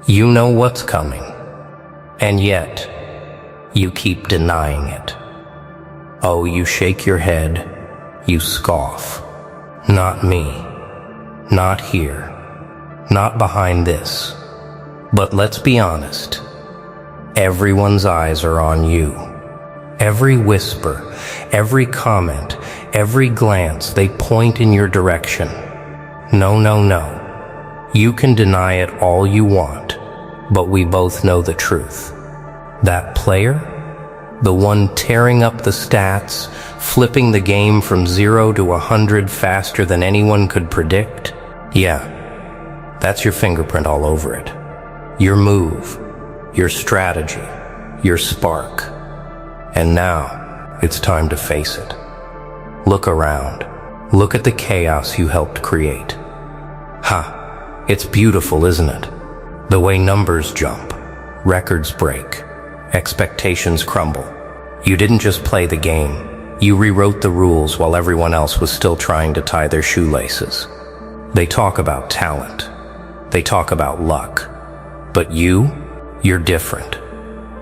You know what's coming, and yet you keep denying it. Oh, you shake your head, you scoff. Not me, not here, not behind this. But let's be honest, everyone's eyes are on you. Every whisper, every comment, every glance, they point in your direction. No, no, no. You can deny it all you want, but we both know the truth. That player, the one tearing up the stats, flipping the game from 0 to 100 faster than anyone could predict, yeah, that's your fingerprint all over it. Your move, your strategy, your spark. And now, it's time to face it. Look around. Look at the chaos you helped create. Ha, it's beautiful, isn't it? The way numbers jump, records break, expectations crumble. You didn't just play the game, you rewrote the rules while everyone else was still trying to tie their shoelaces. They talk about talent, they talk about luck, but you're different.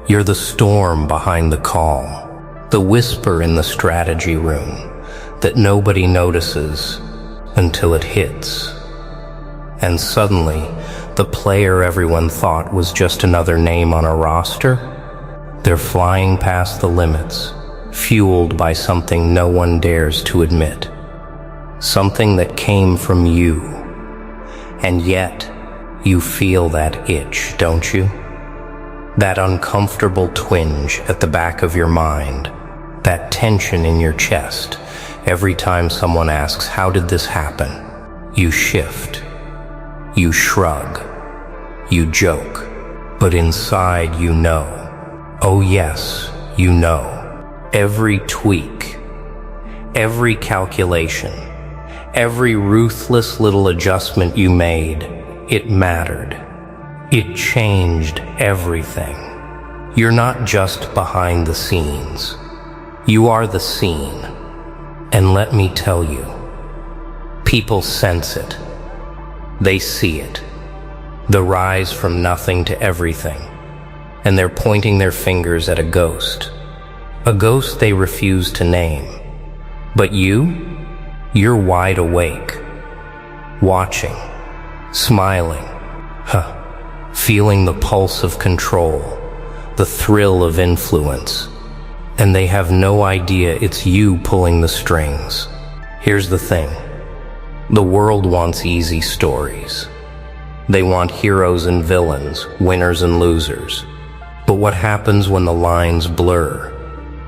You're the storm behind the calm, the whisper in the strategy room that nobody notices until it hits. And suddenly, the player everyone thought was just another name on a roster, they're flying past the limits, fueled by something no one dares to admit. Something that came from you. And yet, you feel that itch, don't you? That uncomfortable twinge at the back of your mind, that tension in your chest. Every time someone asks, how did this happen? You shift. You shrug, you joke, but inside you know. Oh yes, you know. Every tweak, every calculation, every ruthless little adjustment you made, it mattered. It changed everything. You're not just behind the scenes. You are the scene. And let me tell you, people sense it. They see it, the rise from nothing to everything, and they're pointing their fingers at a ghost they refuse to name. But you're wide awake, watching, smiling, feeling the pulse of control, the thrill of influence, and they have no idea it's you pulling the strings. Here's the thing. The world wants easy stories. They want heroes and villains, winners and losers. But what happens when the lines blur?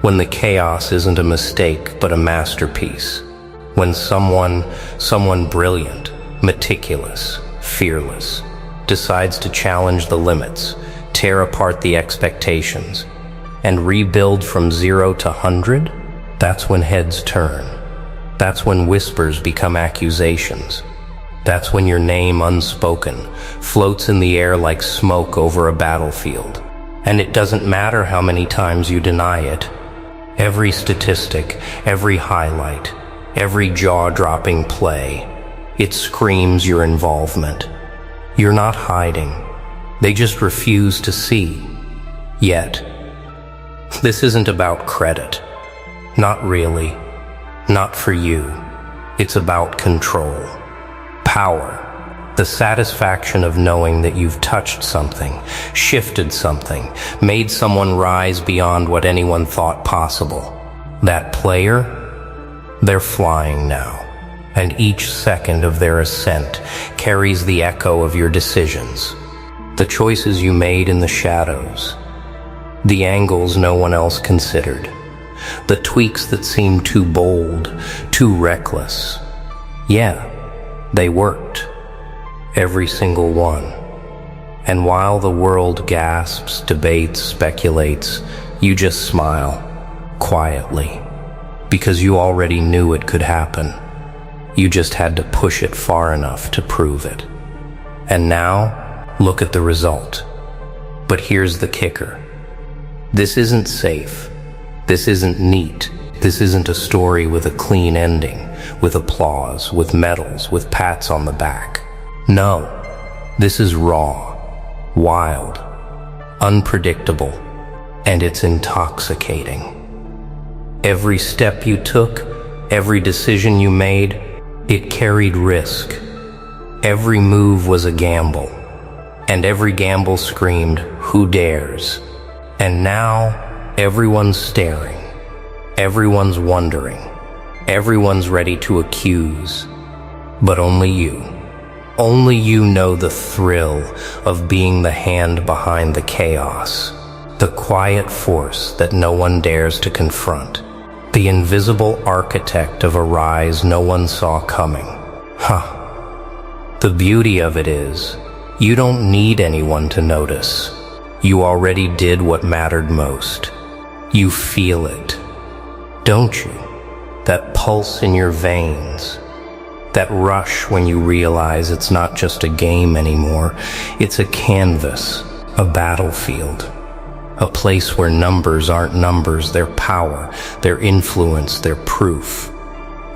When the chaos isn't a mistake, but a masterpiece? When someone brilliant, meticulous, fearless, decides to challenge the limits, tear apart the expectations, and rebuild from 0 to 100? That's when heads turn. That's when whispers become accusations. That's when your name, unspoken, floats in the air like smoke over a battlefield. And it doesn't matter how many times you deny it. Every statistic, every highlight, every jaw-dropping play, it screams your involvement. You're not hiding. They just refuse to see. Yet, this isn't about credit. Not really. Not for you. It's about control. Power. The satisfaction of knowing that you've touched something, shifted something, made someone rise beyond what anyone thought possible. That player, they're flying now, and each second of their ascent carries the echo of your decisions. The choices you made in the shadows. The angles no one else considered. The tweaks that seemed too bold, too reckless. Yeah, they worked. Every single one. And while the world gasps, debates, speculates, you just smile, quietly, because you already knew it could happen. You just had to push it far enough to prove it. And now, look at the result. But here's the kicker. This isn't safe. This isn't neat. This isn't a story with a clean ending, with applause, with medals, with pats on the back. No, this is raw. wild, unpredictable, and it's intoxicating. Every step you took, every decision you made, it carried risk. Every move was a gamble, and every gamble screamed, "Who dares?" And now, everyone's staring. Everyone's wondering. Everyone's ready to accuse. But only you. Only you know the thrill of being the hand behind the chaos, the quiet force that no one dares to confront, the invisible architect of a rise no one saw coming. The beauty of it is, you don't need anyone to notice. You already did what mattered most. You feel it, don't you? That pulse in your veins. That rush when you realize it's not just a game anymore. It's a canvas, a battlefield, a place where numbers aren't numbers, they're power, their influence, their proof.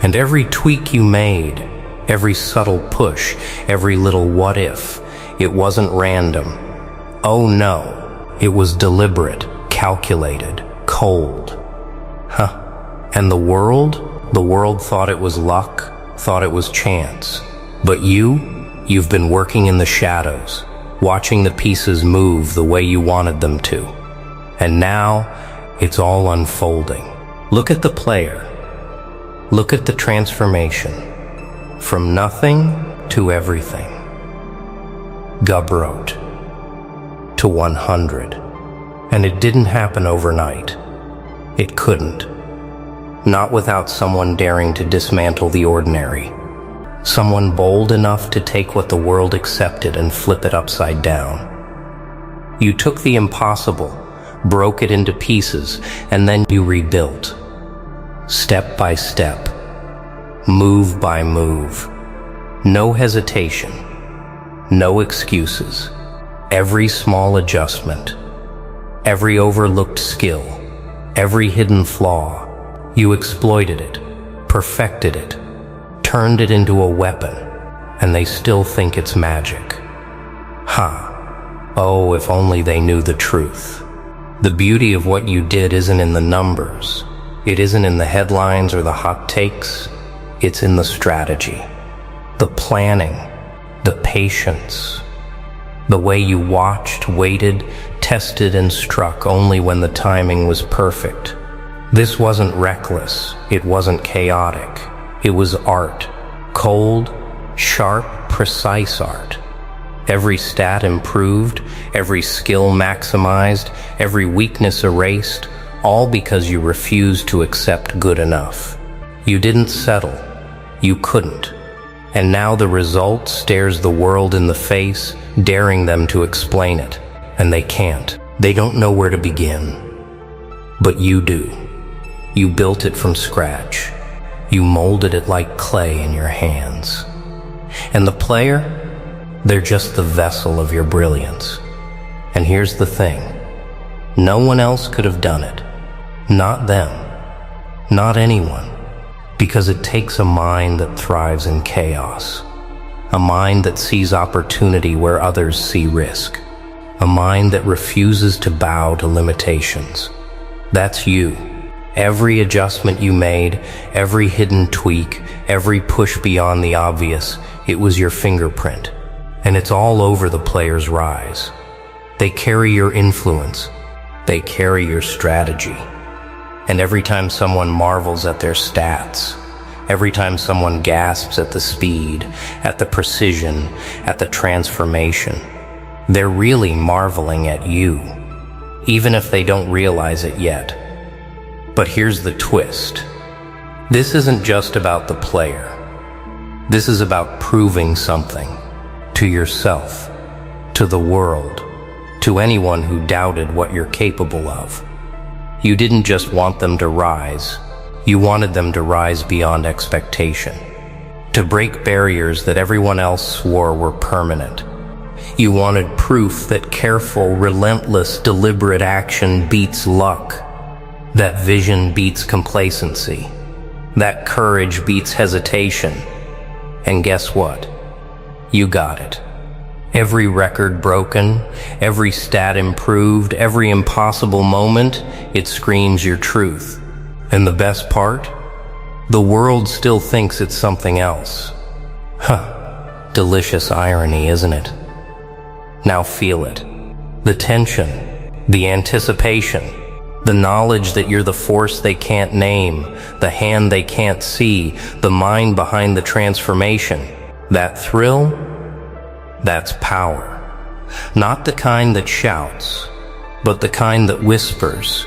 And every tweak you made, every subtle push, every little what if, it wasn't random. Oh no, it was deliberate, calculated, cold. And the world thought it was luck, thought it was chance. But you've been working in the shadows, watching the pieces move the way you wanted them to. And now, it's all unfolding. Look at the player. Look at the transformation. From nothing to everything. Gubb wrote. To 100. And it didn't happen overnight. It couldn't. Not without someone daring to dismantle the ordinary. Someone bold enough to take what the world accepted and flip it upside down. You took the impossible, broke it into pieces, and then you rebuilt. Step by step. Move by move. No hesitation. No excuses. Every small adjustment. Every overlooked skill. Every hidden flaw. You exploited it, perfected it, turned it into a weapon, and they still think it's magic. Oh, if only they knew the truth. The beauty of what you did isn't in the numbers. It isn't in the headlines or the hot takes. It's in the strategy, the planning, the patience, the way you watched, waited, tested, and struck only when the timing was perfect. This wasn't reckless, it wasn't chaotic, it was art. Cold, sharp, precise art. Every stat improved, every skill maximized, every weakness erased, all because you refused to accept good enough. You didn't settle, you couldn't. And now the result stares the world in the face, daring them to explain it. And they can't. They don't know where to begin. But you do. You built it from scratch. You molded it like clay in your hands. And the player, they're just the vessel of your brilliance. And here's the thing. No one else could have done it. Not them. Not anyone. Because it takes a mind that thrives in chaos. A mind that sees opportunity where others see risk. A mind that refuses to bow to limitations. That's you. Every adjustment you made, every hidden tweak, every push beyond the obvious, it was your fingerprint. And it's all over the player's rise. They carry your influence. They carry your strategy. And every time someone marvels at their stats, every time someone gasps at the speed, at the precision, at the transformation, they're really marveling at you, even if they don't realize it yet. But here's the twist. This isn't just about the player. This is about proving something to yourself, to the world, to anyone who doubted what you're capable of. You didn't just want them to rise. You wanted them to rise beyond expectation, to break barriers that everyone else swore were permanent. You wanted proof that careful, relentless, deliberate action beats luck, that vision beats complacency, that courage beats hesitation. And guess what? You got it. Every record broken, every stat improved, every impossible moment, it screams your truth. And the best part? The world still thinks it's something else. Delicious irony, isn't it? Now feel it. The tension, the anticipation, the knowledge that you're the force they can't name, the hand they can't see, the mind behind the transformation. That thrill, that's power. Not the kind that shouts, but the kind that whispers,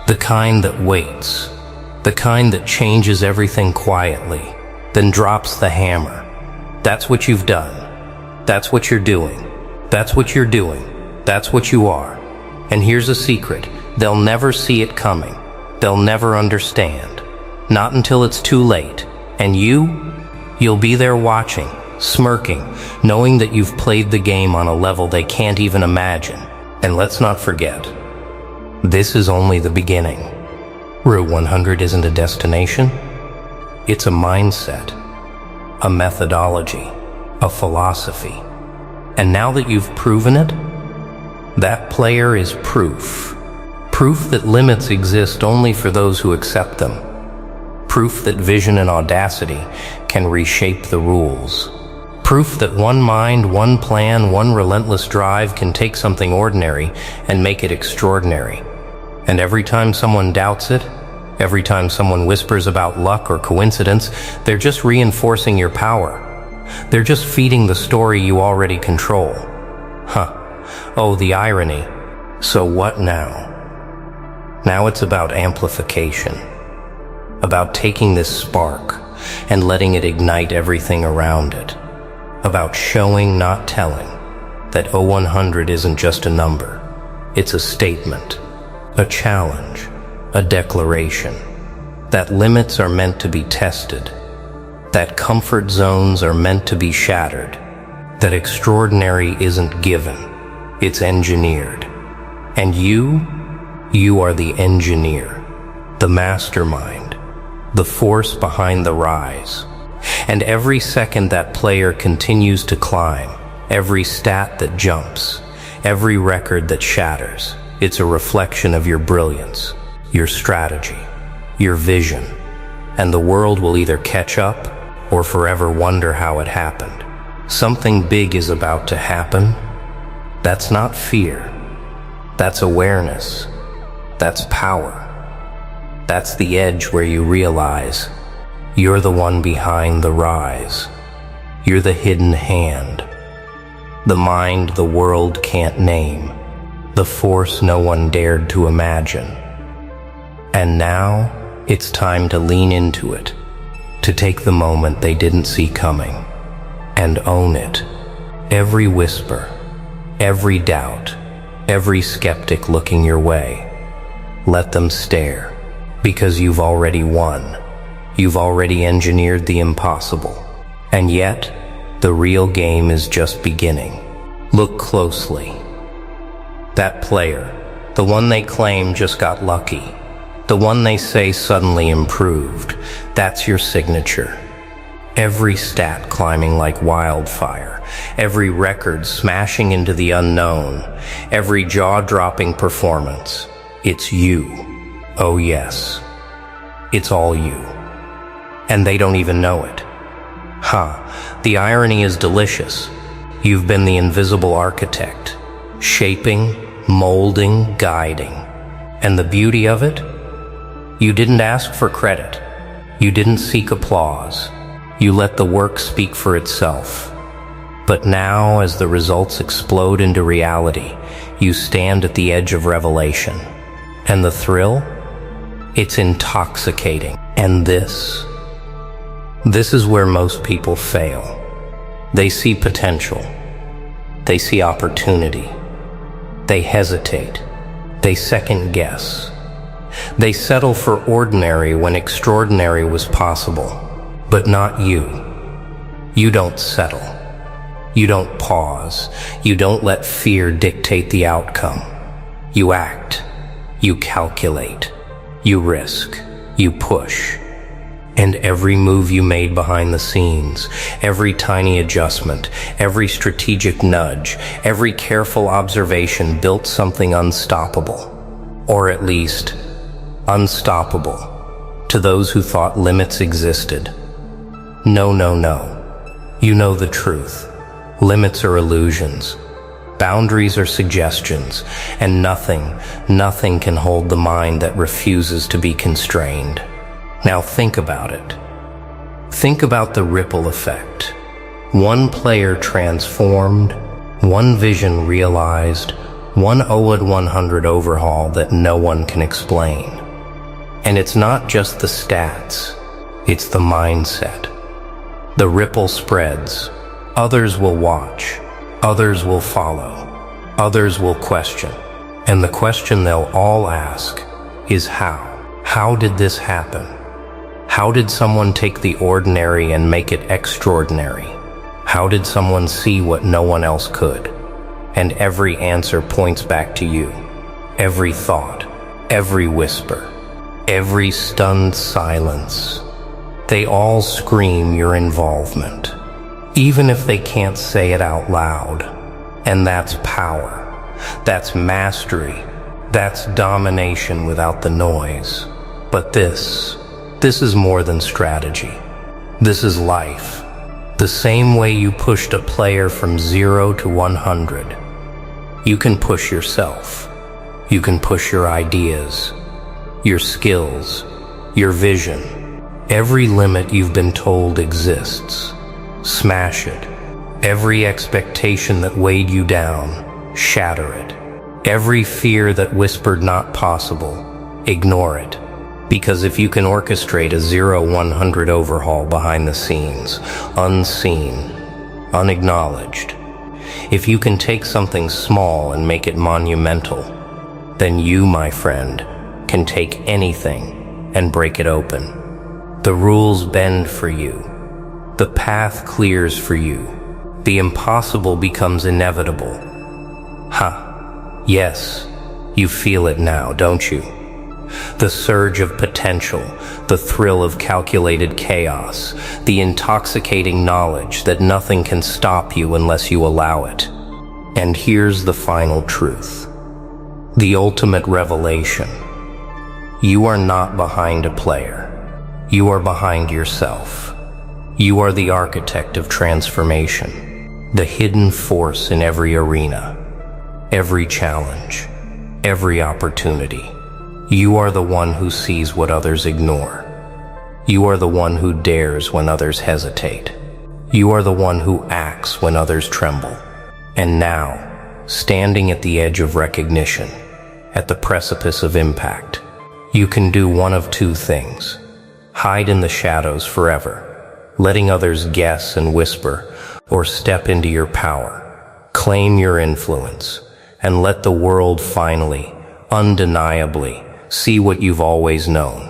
the kind that waits, the kind that changes everything quietly, then drops the hammer. That's what you've done. That's what you're doing. That's what you're doing. That's what you are. And here's a secret. They'll never see it coming. They'll never understand. Not until it's too late. And you'll be there watching, smirking, knowing that you've played the game on a level they can't even imagine. And let's not forget, this is only the beginning. Route 100 isn't a destination. It's a mindset, a methodology, a philosophy. And now that you've proven it, that player is proof. Proof that limits exist only for those who accept them. Proof that vision and audacity can reshape the rules. Proof that one mind, one plan, one relentless drive can take something ordinary and make it extraordinary. And every time someone doubts it, every time someone whispers about luck or coincidence, they're just reinforcing your power. They're just feeding the story you already control. Oh, the irony. So what now? Now it's about amplification. About taking this spark and letting it ignite everything around it. About showing, not telling, that 0100 isn't just a number. It's a statement, a challenge, a declaration. That limits are meant to be tested. That comfort zones are meant to be shattered. That extraordinary isn't given, it's engineered. And you are the engineer, the mastermind, the force behind the rise. And every second that player continues to climb, every stat that jumps, every record that shatters, it's a reflection of your brilliance, your strategy, your vision. And the world will either catch up or forever wonder how it happened. Something big is about to happen. That's not fear. That's awareness. That's power. That's the edge where you realize you're the one behind the rise. You're the hidden hand. The mind the world can't name. The force no one dared to imagine. And now it's time to lean into it. To take the moment they didn't see coming and own it. Every whisper, every doubt, every skeptic looking your way. Let them stare, because you've already won. You've already engineered the impossible. And yet, the real game is just beginning. Look closely. That player, the one they claim just got lucky, the one they say suddenly improved, that's your signature. Every stat climbing like wildfire, every record smashing into the unknown, every jaw-dropping performance, it's you. Oh yes, it's all you. And they don't even know it. The irony is delicious. You've been the invisible architect, shaping, molding, guiding. And the beauty of it? You didn't ask for credit. You didn't seek applause. You let the work speak for itself. But now, as the results explode into reality, you stand at the edge of revelation. And the thrill? It's intoxicating. And this is where most people fail. They see potential. They see opportunity. They hesitate. They second guess. They settle for ordinary when extraordinary was possible. But not you. You don't settle. You don't pause. You don't let fear dictate the outcome. You act. You calculate. You risk. You push. And every move you made behind the scenes, every tiny adjustment, every strategic nudge, every careful observation built something unstoppable. Or at least, unstoppable to those who thought limits existed. No, no, no. You know the truth. Limits are illusions. Boundaries are suggestions, and nothing can hold the mind that refuses to be constrained. Now think about it. Think about the ripple effect. One player transformed, one vision realized, one 0-100 overhaul that no one can explain. And it's not just the stats, it's the mindset. The ripple spreads. Others will watch. Others will follow. Others will question. And the question they'll all ask is how? How did this happen? How did someone take the ordinary and make it extraordinary? How did someone see what no one else could? And every answer points back to you. Every thought, every whisper, every stunned silence. They all scream your involvement, even if they can't say it out loud. And that's power. That's mastery. That's domination without the noise. But this is more than strategy. This is life. The same way you pushed a player from 0 to 100, you can push yourself. You can push your ideas, your skills, your vision. Every limit you've been told exists. Smash it. Every expectation that weighed you down, shatter it. Every fear that whispered not possible, ignore it. Because if you can orchestrate a 0-100 overhaul behind the scenes, unseen, unacknowledged, if you can take something small and make it monumental, then you, my friend, can take anything and break it open. The rules bend for you. The path clears for you. The impossible becomes inevitable. Yes, you feel it now, don't you? The surge of potential, the thrill of calculated chaos, the intoxicating knowledge that nothing can stop you unless you allow it. And here's the final truth. The ultimate revelation. You are not behind a player. You are behind yourself. You are the architect of transformation, the hidden force in every arena, every challenge, every opportunity. You are the one who sees what others ignore. You are the one who dares when others hesitate. You are the one who acts when others tremble. And now, standing at the edge of recognition, at the precipice of impact, you can do one of two things. Hide in the shadows forever, letting others guess and whisper, or step into your power. Claim your influence, and let the world finally, undeniably, see what you've always known.